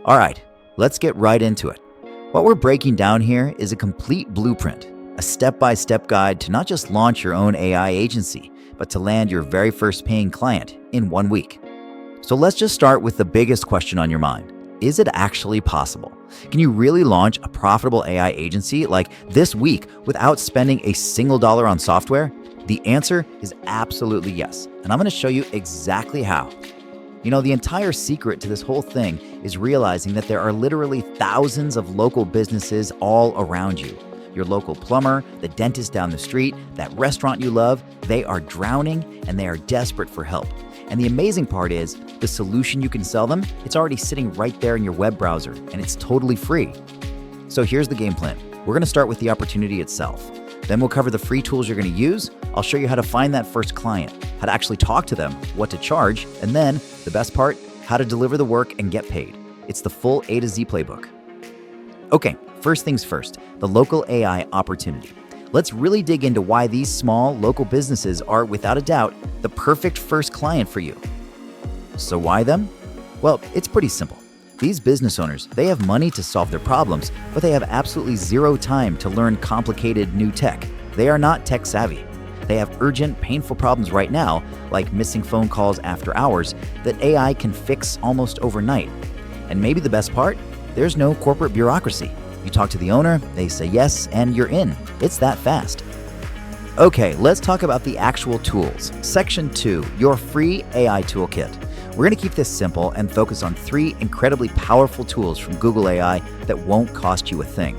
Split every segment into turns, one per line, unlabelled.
All right, let's get right into it. What we're breaking down here is a complete blueprint, a step-by-step guide to not just launch your own AI agency, but to land your very first paying client in 1 week. So let's just start with the biggest question on your mind. Is it actually possible? Can you really launch a profitable AI agency like this week without spending a single dollar on software? The answer is absolutely yes, and I'm going to show you exactly how. The entire secret to this whole thing is realizing that there are literally thousands of local businesses all around you. Your local plumber, the dentist down the street, that restaurant you love, they are drowning and they are desperate for help. And the amazing part is, the solution you can sell them, it's already sitting right there in your web browser, and it's totally free. So here's the game plan. We're going to start with the opportunity itself. Then we'll cover the free tools you're going to use. I'll show you how to find that first client, how to actually talk to them, what to charge, and then, the best part, how to deliver the work and get paid. It's the full A to Z playbook. Okay, first things first, the local AI opportunity. Let's really dig into why these small, local businesses are, without a doubt, the perfect first client for you. So why them? Well, it's pretty simple. These business owners, they have money to solve their problems, but they have absolutely zero time to learn complicated new tech. They are not tech savvy. They have urgent, painful problems right now, like missing phone calls after hours, that AI can fix almost overnight. And maybe the best part? There's no corporate bureaucracy. You talk to the owner, they say yes, and you're in. It's that fast. Okay, let's talk about the actual tools. Section 2, your free AI toolkit. We're going to keep this simple and focus on 3 incredibly powerful tools from Google AI that won't cost you a thing.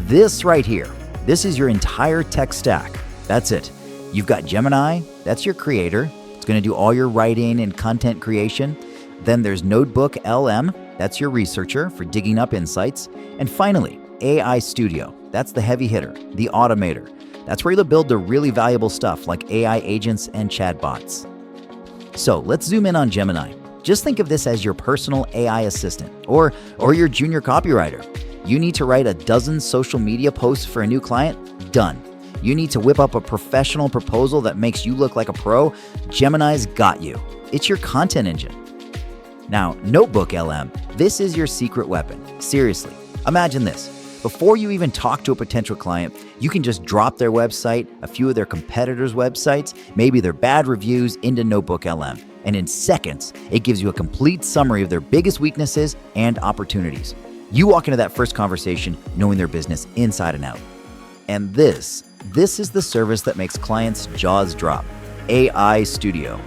This right here, this is your entire tech stack. That's it. You've got Gemini, that's your creator. It's going to do all your writing and content creation. Then there's Notebook LM, that's your researcher for digging up insights. And finally, AI Studio, that's the heavy hitter, the automator. That's where you'll build the really valuable stuff like AI agents and chatbots. So let's zoom in on Gemini. Just think of this as your personal AI assistant or your junior copywriter. You need to write a dozen social media posts for a new client? Done. You need to whip up a professional proposal that makes you look like a pro? Gemini's got you. It's your content engine. Now, Notebook LM, this is your secret weapon. Seriously, imagine this. Before you even talk to a potential client, you can just drop their website, a few of their competitors' websites, maybe their bad reviews into Notebook LM. And in seconds, it gives you a complete summary of their biggest weaknesses and opportunities. You walk into that first conversation knowing their business inside and out. And this is the service that makes clients' jaws drop. AI Studio.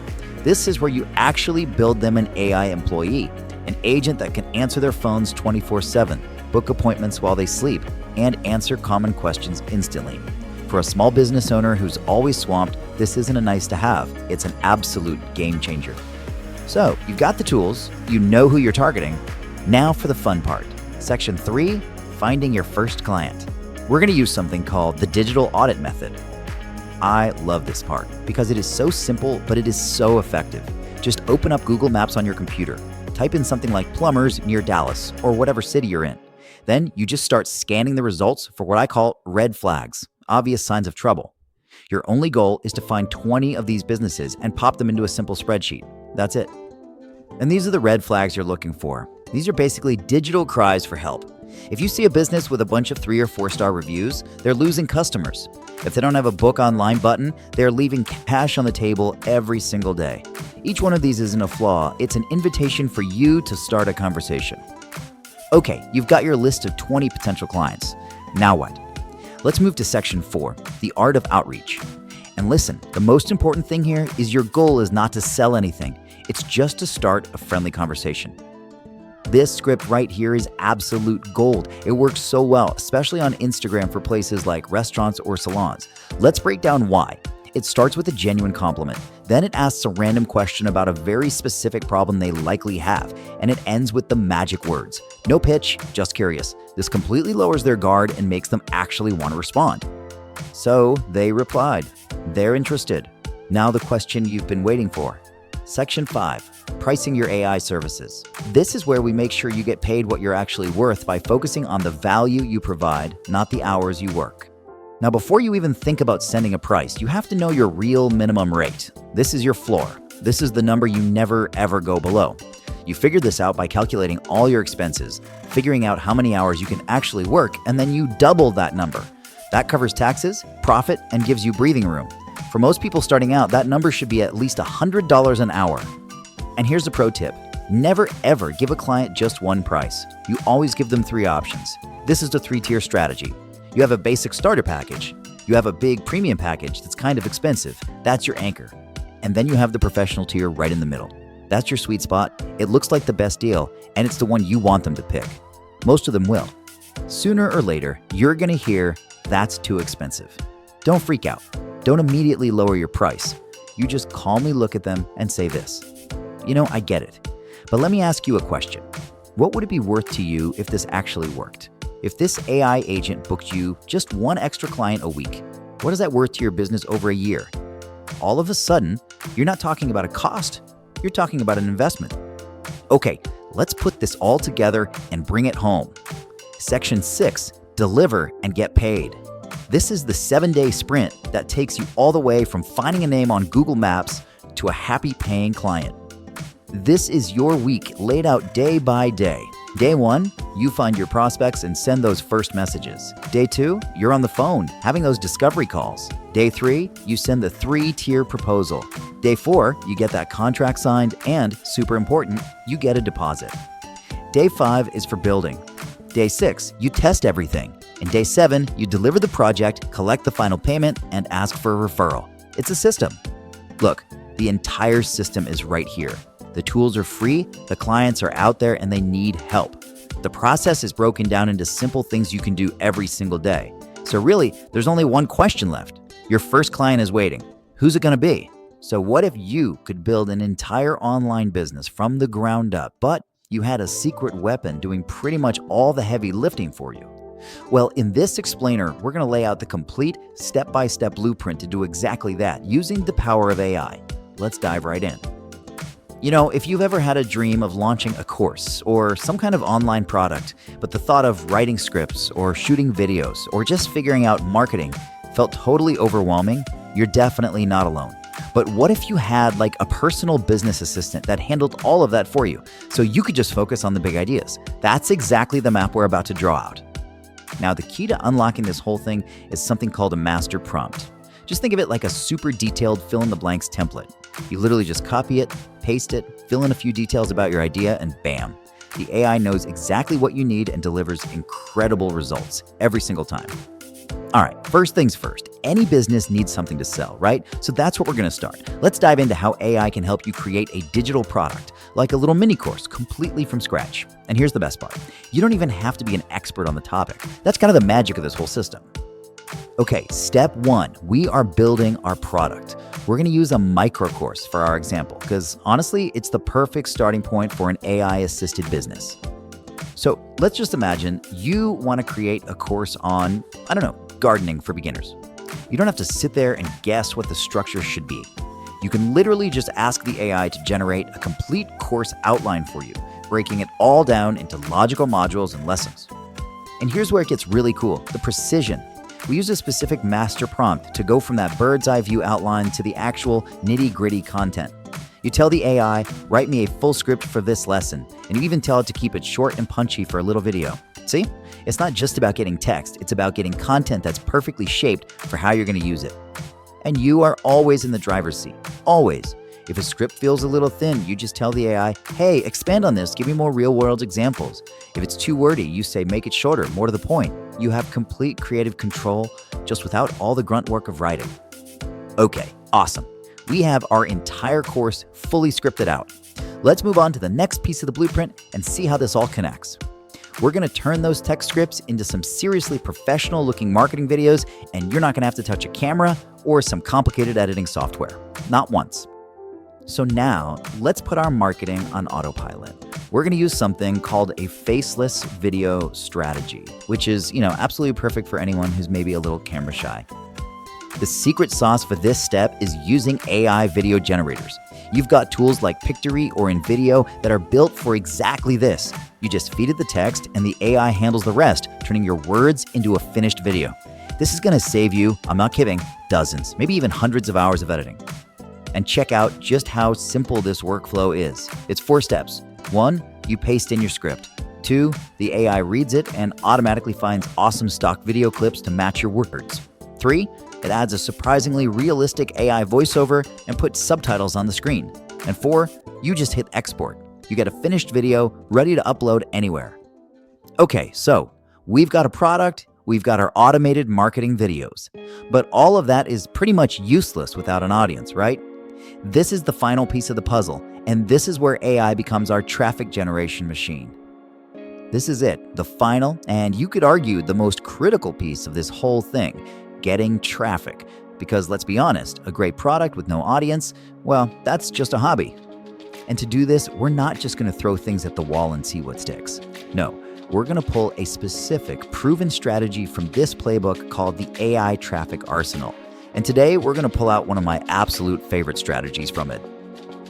This is where you actually build them an AI employee, an agent that can answer their phones 24/7, book appointments while they sleep, and answer common questions instantly. For a small business owner who's always swamped, this isn't a nice to have, it's an absolute game changer. So, you've got the tools, you know who you're targeting. Now for the fun part. Section 3, finding your first client. We're going to use something called the digital audit method. I love this part because it is so simple, but it is so effective. Just open up Google Maps on your computer, type in something like plumbers near Dallas or whatever city you're in. Then you just start scanning the results for what I call red flags, obvious signs of trouble. Your only goal is to find 20 of these businesses and pop them into a simple spreadsheet. That's it. And these are the red flags you're looking for. These are basically digital cries for help. If you see a business with a bunch of 3 or 4-star reviews, they're losing customers. If they don't have a book online button, they're leaving cash on the table every single day. Each one of these isn't a flaw, it's an invitation for you to start a conversation. Okay, you've got your list of 20 potential clients. Now what? Let's move to section 4, the art of outreach. And listen, the most important thing here is your goal is not to sell anything. It's just to start a friendly conversation. This script right here is absolute gold. It works so well, especially on Instagram for places like restaurants or salons. Let's break down why. It starts with a genuine compliment. Then it asks a random question about a very specific problem they likely have. And it ends with the magic words. No pitch, just curious. This completely lowers their guard and makes them actually want to respond. So they replied. They're interested. Now the question you've been waiting for. Section 5, pricing your AI services. This is where we make sure you get paid what you're actually worth by focusing on the value you provide, not the hours you work. Now, before you even think about sending a price, you have to know your real minimum rate. This is your floor. This is the number you never ever go below. You figure this out by calculating all your expenses, figuring out how many hours you can actually work, and then you double that number. That covers taxes, profit, and gives you breathing room. For most people starting out, that number should be at least $100 an hour. And here's a pro tip. Never ever give a client just one price. You always give them 3 options. This is the 3-tier strategy. You have a basic starter package. You have a big premium package that's kind of expensive. That's your anchor. And then you have the professional tier right in the middle. That's your sweet spot. It looks like the best deal, and it's the one you want them to pick. Most of them will. Sooner or later, you're going to hear, "That's too expensive." Don't freak out. Don't immediately lower your price. You just calmly look at them and say this. I get it. But let me ask you a question. What would it be worth to you if this actually worked? If this AI agent booked you just 1 extra client a week, what is that worth to your business over a year? All of a sudden, you're not talking about a cost, you're talking about an investment. Okay, let's put this all together and bring it home. Section 6, deliver and get paid. This is the 7-day sprint that takes you all the way from finding a name on Google Maps to a happy paying client. This is your week laid out day by day. Day 1, you find your prospects and send those first messages. Day 2, you're on the phone having those discovery calls. Day 3, you send the 3-tier proposal. Day 4, you get that contract signed and, super important, you get a deposit. Day 5 is for building. Day 6, you test everything. And day 7, you deliver the project, collect the final payment, and ask for a referral. It's a system. Look, the entire system is right here. The tools are free, the clients are out there, and they need help. The process is broken down into simple things you can do every single day. So really, there's only one question left. Your first client is waiting. Who's it going to be? So what if you could build an entire online business from the ground up, but you had a secret weapon doing pretty much all the heavy lifting for you? Well, in this explainer, we're going to lay out the complete step-by-step blueprint to do exactly that using the power of AI. Let's dive right in. If you've ever had a dream of launching a course or some kind of online product, but the thought of writing scripts or shooting videos or just figuring out marketing felt totally overwhelming, you're definitely not alone. But what if you had like a personal business assistant that handled all of that for you, so you could just focus on the big ideas? That's exactly the map we're about to draw out. Now, the key to unlocking this whole thing is something called a master prompt. Just think of it like a super detailed fill-in-the-blanks template. You literally just copy it, paste it, fill in a few details about your idea, and bam! The AI knows exactly what you need and delivers incredible results every single time. All right, first things first. Any business needs something to sell, right? So that's what we're going to start. Let's dive into how AI can help you create a digital product, like a little mini course, completely from scratch. And here's the best part. You don't even have to be an expert on the topic. That's kind of the magic of this whole system. Okay, step 1, we are building our product. We're going to use a micro course for our example, because honestly, it's the perfect starting point for an AI-assisted business. So let's just imagine you want to create a course on, gardening for beginners. You don't have to sit there and guess what the structure should be. You can literally just ask the AI to generate a complete course outline for you, breaking it all down into logical modules and lessons. And here's where it gets really cool, the precision. We use a specific master prompt to go from that bird's eye view outline to the actual nitty-gritty content. You tell the AI, write me a full script for this lesson, and you even tell it to keep it short and punchy for a little video. See? It's not just about getting text, it's about getting content that's perfectly shaped for how you're going to use it. And you are always in the driver's seat. Always. If a script feels a little thin, you just tell the AI, hey, expand on this, give me more real-world examples. If it's too wordy, you say, make it shorter, more to the point. You have complete creative control, just without all the grunt work of writing. Okay, awesome. We have our entire course fully scripted out. Let's move on to the next piece of the blueprint and see how this all connects. We're going to turn those text scripts into some seriously professional-looking marketing videos, and you're not going to have to touch a camera or some complicated editing software. Not once. So now, let's put our marketing on autopilot. We're going to use something called a faceless video strategy, which is, absolutely perfect for anyone who's maybe a little camera shy. The secret sauce for this step is using AI video generators. You've got tools like Pictory or InVideo that are built for exactly this. You just feed it the text and the AI handles the rest, turning your words into a finished video. This is going to save you, I'm not kidding, dozens, maybe even hundreds of hours of editing. And check out just how simple this workflow is. It's 4 steps. 1. You paste in your script. 2. The AI reads it and automatically finds awesome stock video clips to match your words. 3. It adds a surprisingly realistic AI voiceover and puts subtitles on the screen. And 4. You just hit export. You get a finished video ready to upload anywhere. Okay, so we've got a product, we've got our automated marketing videos. But all of that is pretty much useless without an audience, right? This is the final piece of the puzzle, and this is where AI becomes our traffic generation machine. This is it, the final, and you could argue the most critical piece of this whole thing, getting traffic. Because let's be honest, a great product with no audience, well, that's just a hobby. And to do this, we're not just going to throw things at the wall and see what sticks. No, we're going to pull a specific, proven strategy from this playbook called the AI Traffic Arsenal. And today, we're going to pull out one of my absolute favorite strategies from it.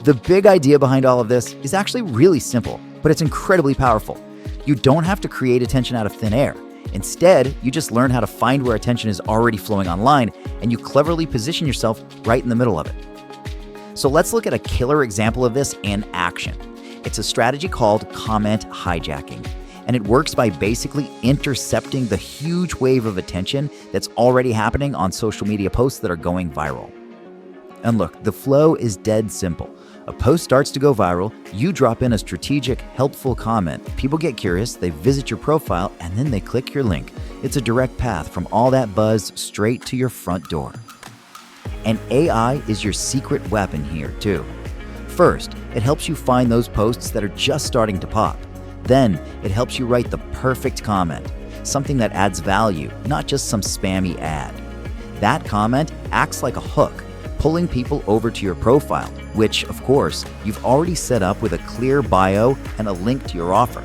The big idea behind all of this is actually really simple, but it's incredibly powerful. You don't have to create attention out of thin air. Instead, you just learn how to find where attention is already flowing online, and you cleverly position yourself right in the middle of it. So let's look at a killer example of this in action. It's a strategy called comment hijacking. And it works by basically intercepting the huge wave of attention that's already happening on social media posts that are going viral. And look, the flow is dead simple. A post starts to go viral, you drop in a strategic, helpful comment, people get curious, they visit your profile, and then they click your link. It's a direct path from all that buzz straight to your front door. And AI is your secret weapon here too. First, it helps you find those posts that are just starting to pop. Then, it helps you write the perfect comment, something that adds value, not just some spammy ad. That comment acts like a hook, pulling people over to your profile, which, of course, you've already set up with a clear bio and a link to your offer.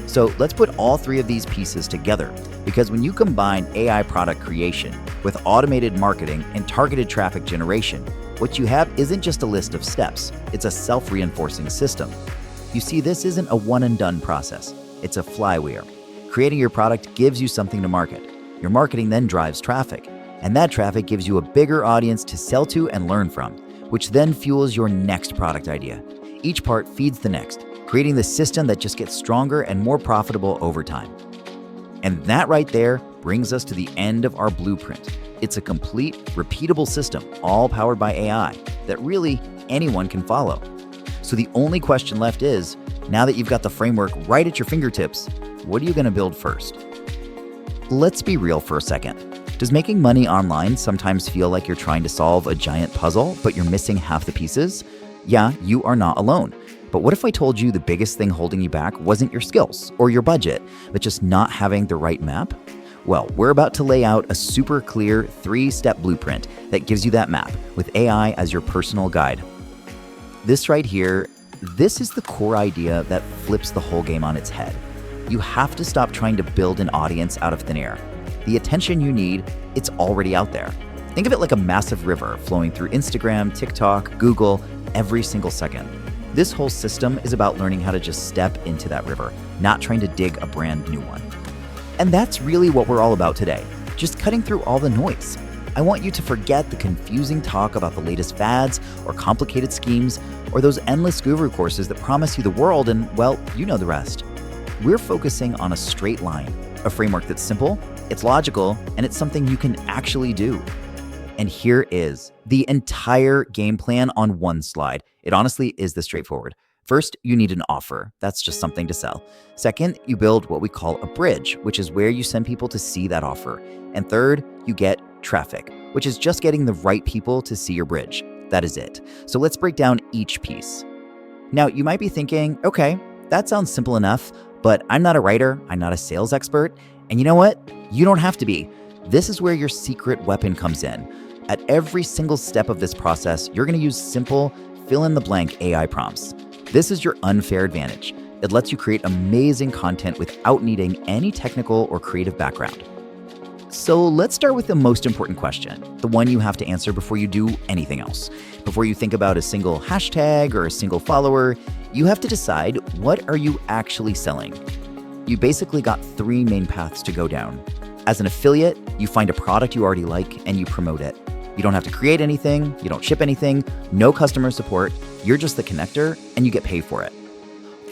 So let's put all three of these pieces together, because when you combine AI product creation with automated marketing and targeted traffic generation, what you have isn't just a list of steps, it's a self-reinforcing system. You see, this isn't a one-and-done process. It's a flywheel. Creating your product gives you something to market. Your marketing then drives traffic, and that traffic gives you a bigger audience to sell to and learn from, which then fuels your next product idea. Each part feeds the next, creating the system that just gets stronger and more profitable over time. And that right there brings us to the end of our blueprint. It's a complete, repeatable system, all powered by AI, that really anyone can follow. So the only question left is, now that you've got the framework right at your fingertips, what are you going to build first? Let's be real for a second. Does making money online sometimes feel like you're trying to solve a giant puzzle, but you're missing half the pieces? Yeah, you are not alone. But what if I told you the biggest thing holding you back wasn't your skills or your budget, but just not having the right map? Well, we're about to lay out a super clear 3-step blueprint that gives you that map with AI as your personal guide. This right here, this is the core idea that flips the whole game on its head. You have to stop trying to build an audience out of thin air. The attention you need, it's already out there. Think of it like a massive river flowing through Instagram, TikTok, Google, every single second. This whole system is about learning how to just step into that river, not trying to dig a brand new one. And that's really what we're all about today, just cutting through all the noise. I want you to forget the confusing talk about the latest fads or complicated schemes or those endless guru courses that promise you the world and, well, you know the rest. We're focusing on a straight line, a framework that's simple, it's logical, and it's something you can actually do. And here is the entire game plan on one slide. It honestly is this straightforward. First, you need an offer. That's just something to sell. Second, you build what we call a bridge, which is where you send people to see that offer. And third, you get traffic, which is just getting the right people to see your bridge. That is it. So let's break down each piece. Now, you might be thinking, okay, that sounds simple enough, but I'm not a writer, I'm not a sales expert. And you know what? You don't have to be. This is where your secret weapon comes in. At every single step of this process, you're going to use simple, fill-in-the-blank AI prompts. This is your unfair advantage. It lets you create amazing content without needing any technical or creative background. So let's start with the most important question, the one you have to answer before you do anything else. Before you think about a single hashtag or a single follower, you have to decide, what are you actually selling? You basically got 3 main paths to go down. As an affiliate, you find a product you already like and you promote it. You don't have to create anything, you don't ship anything, no customer support, you're just the connector and you get paid for it.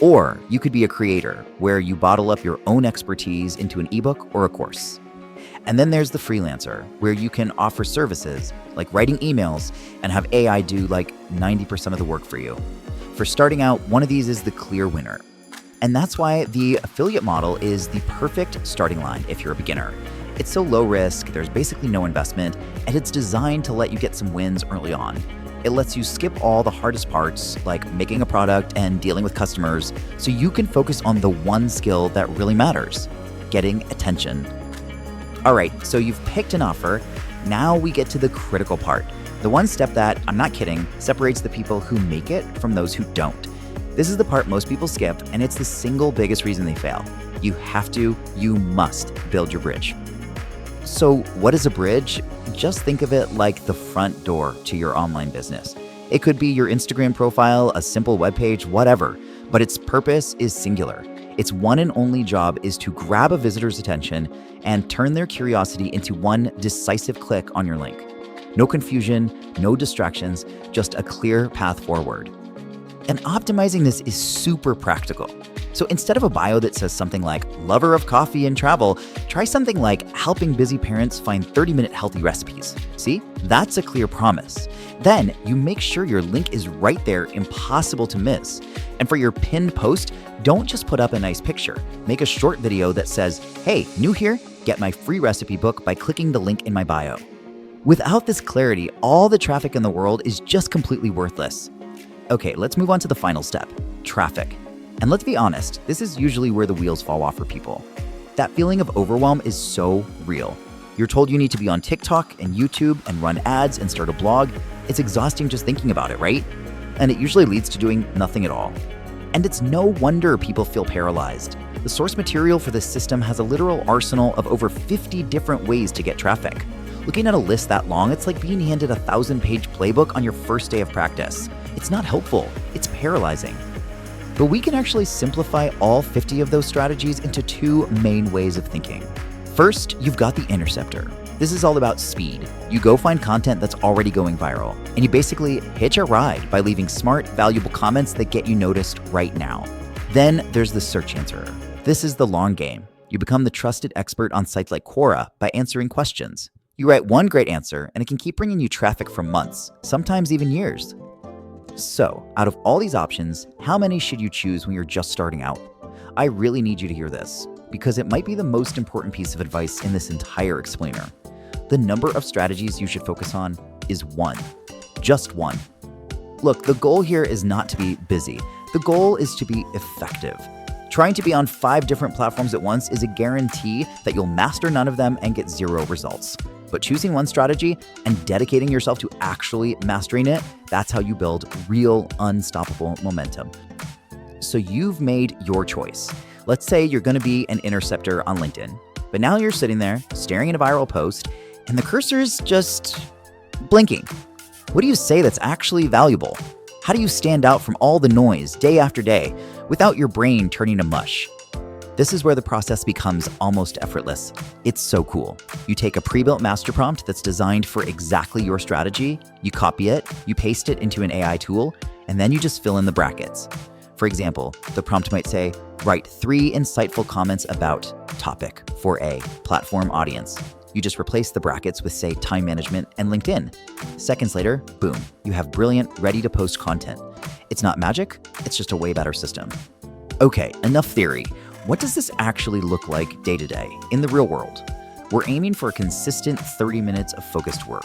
Or you could be a creator, where you bottle up your own expertise into an ebook or a course. And then there's the freelancer, where you can offer services like writing emails and have AI do like 90% of the work for you. For starting out, one of these is the clear winner. And that's why the affiliate model is the perfect starting line if you're a beginner. It's so low risk, there's basically no investment, and it's designed to let you get some wins early on. It lets you skip all the hardest parts, like making a product and dealing with customers, so you can focus on the one skill that really matters: getting attention. All right, so you've picked an offer. Now we get to the critical part. The one step that, I'm not kidding, separates the people who make it from those who don't. This is the part most people skip, and it's the single biggest reason they fail. You must build your bridge. So what is a bridge? Just think of it like the front door to your online business. It could be your Instagram profile, a simple webpage, whatever, but its purpose is singular. Its one and only job is to grab a visitor's attention and turn their curiosity into one decisive click on your link. No confusion, no distractions, just a clear path forward. And optimizing this is super practical. So instead of a bio that says something like lover of coffee and travel, try something like helping busy parents find 30-minute healthy recipes. See, that's a clear promise. Then you make sure your link is right there, impossible to miss. And for your pinned post, don't just put up a nice picture. Make a short video that says, hey, new here? Get my free recipe book by clicking the link in my bio. Without this clarity, all the traffic in the world is just completely worthless. Okay, let's move on to the final step, traffic. And let's be honest, this is usually where the wheels fall off for people. That feeling of overwhelm is so real. You're told you need to be on TikTok and YouTube and run ads and start a blog. It's exhausting just thinking about it, right? And it usually leads to doing nothing at all. And it's no wonder people feel paralyzed. The source material for this system has a literal arsenal of over 50 different ways to get traffic. Looking at a list that long, it's like being handed a 1,000-page playbook on your first day of practice. It's not helpful, it's paralyzing. But we can actually simplify all 50 of those strategies into two main ways of thinking. First, you've got the interceptor. This is all about speed. You go find content that's already going viral, and you basically hitch a ride by leaving smart, valuable comments that get you noticed right now. Then there's the search answerer. This is the long game. You become the trusted expert on sites like Quora by answering questions. You write one great answer, and it can keep bringing you traffic for months, sometimes even years. So, out of all these options, how many should you choose when you're just starting out? I really need you to hear this, because it might be the most important piece of advice in this entire explainer. The number of strategies you should focus on is one. Just one. Look, the goal here is not to be busy. The goal is to be effective. Trying to be on 5 different platforms at once is a guarantee that you'll master none of them and get 0 results. But choosing one strategy and dedicating yourself to actually mastering it, that's how you build real, unstoppable momentum. So you've made your choice. Let's say you're going to be an interceptor on LinkedIn, but now you're sitting there staring at a viral post and the cursor's just blinking. What do you say that's actually valuable? How do you stand out from all the noise day after day without your brain turning to mush? This is where the process becomes almost effortless. It's so cool. You take a pre-built master prompt that's designed for exactly your strategy, you copy it, you paste it into an AI tool, and then you just fill in the brackets. For example, the prompt might say, write 3 insightful comments about topic for a platform audience. You just replace the brackets with, say, time management and LinkedIn. Seconds later, boom, you have brilliant, ready-to-post content. It's not magic, it's just a way better system. Okay, enough theory. What does this actually look like day to day in the real world? We're aiming for a consistent 30 minutes of focused work.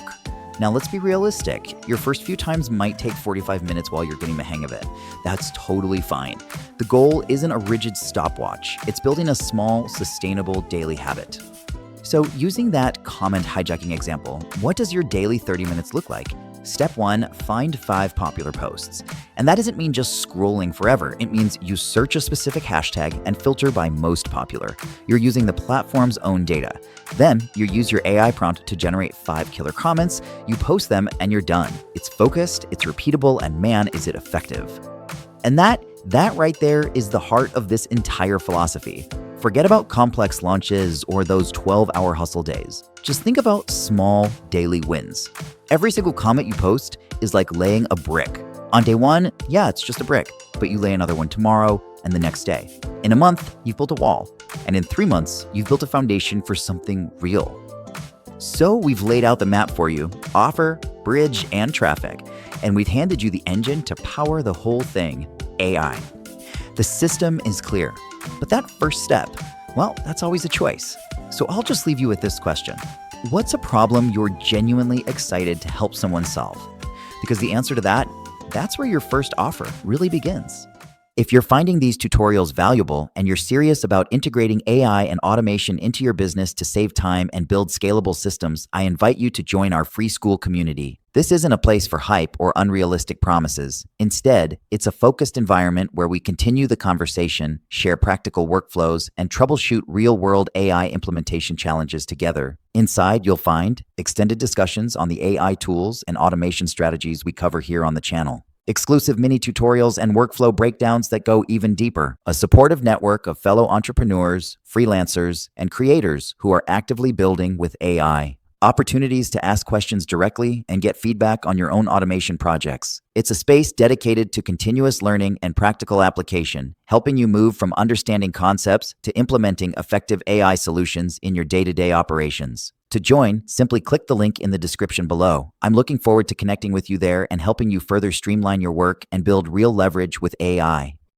Now let's be realistic. Your first few times might take 45 minutes while you're getting the hang of it. That's totally fine. The goal isn't a rigid stopwatch. It's building a small, sustainable daily habit. So using that comment hijacking example, what does your daily 30 minutes look like? Step 1, find 5 popular posts. And that doesn't mean just scrolling forever. It means you search a specific hashtag and filter by most popular. You're using the platform's own data. Then you use your AI prompt to generate 5 killer comments, you post them, and you're done. It's focused, it's repeatable, and man, is it effective. And that right there is the heart of this entire philosophy. Forget about complex launches or those 12-hour hustle days. Just think about small daily wins. Every single comment you post is like laying a brick. On day 1, yeah, it's just a brick, but you lay another one tomorrow, and the next day. In a month, you've built a wall. And in 3 months, you've built a foundation for something real. So we've laid out the map for you, offer, bridge, and traffic, and we've handed you the engine to power the whole thing, AI. The system is clear, but that first step, well, that's always a choice. So I'll just leave you with this question. What's a problem you're genuinely excited to help someone solve? Because the answer to that, that's where your first offer really begins. If you're finding these tutorials valuable and you're serious about integrating AI and automation into your business to save time and build scalable systems, I invite you to join our free school community. This isn't a place for hype or unrealistic promises. Instead, it's a focused environment where we continue the conversation, share practical workflows, and troubleshoot real-world AI implementation challenges together. Inside, you'll find extended discussions on the AI tools and automation strategies we cover here on the channel, exclusive mini tutorials and workflow breakdowns that go even deeper, a supportive network of fellow entrepreneurs, freelancers, and creators who are actively building with AI, opportunities to ask questions directly and get feedback on your own automation projects. It's a space dedicated to continuous learning and practical application, helping you move from understanding concepts to implementing effective AI solutions in your day-to-day operations. To join, simply click the link in the description below. I'm looking forward to connecting with you there and helping you further streamline your work and build real leverage with AI.